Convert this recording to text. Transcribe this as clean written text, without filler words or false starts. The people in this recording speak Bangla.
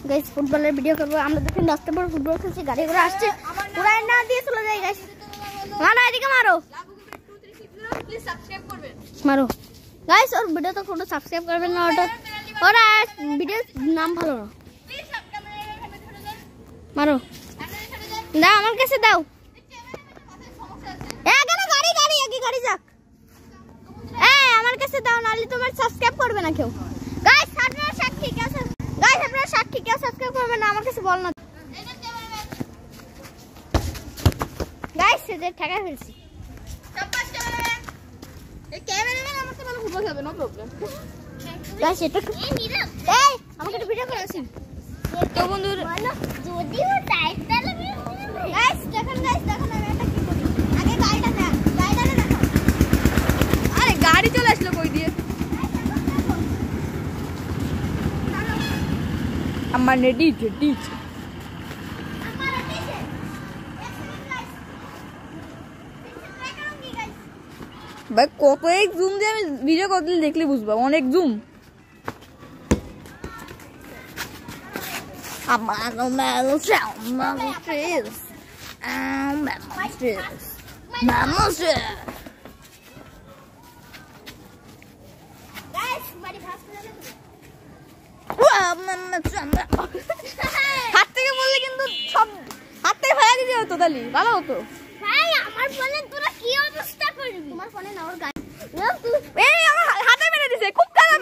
গাইস ফুটবলের ভিডিও করব আমরা দেখুন রাস্তা পর ফুটবল খেলছি গাড়ি ঘোড়া আসছে উড়াই না দিয়ে চলে যাই গাইস মারো এদিকে মারো প্লিজ সাবস্ক্রাইব করবেন মারো গাইস और वीडियो तो फोटो सब्सक्राइब করবেন না ওরা ভিডিও নাম ভালো না প্লিজ মারো দাও আমার কাছে দাও এ কেন গাড়ি গাড়ি আগে গাড়ি যাক এ আমার কাছে দাও নালে তোমার সাবস্ক্রাইব করবে না কেউ গাইস আপনারা সাক্ষী কি আছে গাইস আপনারা সাক্ষী কেউ সাবস্ক্রাইব করবেন না আমার কাছে বল না গাইস সেটা ঠেকা ফেলছি শাবাশ ক্যামেরাম্যান এই ক্যামেরাম্যান আমাকে বলে ফুটবল খেলবে নো প্রবলেম গাইস এটা এই নীরব এই আমাকে একটা ভিডিও করে আসেন তো বন্ধুরা যদি ও টাইট তাহলে গাইস দেখেন আমি এটা কি করি আগে গাড়িটা দেখো আরে গাড়ি চলে আসলো কই দিয়ে আমার ডিজে ভাই কত এক জুম দিয়ে আমি ভিডিও কতদিন দেখলে বুঝবো অনেক জুম হাত থেকে বললে কিন্তু সব হাত থেকে ফেলা দিতে হতো তাহলে ভালো হতো ভাই আমার ফোনে তোরা কি অবস্থা করবি তোমার ফোনে না ওর গান এই আমার হাতে মেরে দিছে খুব খারাপ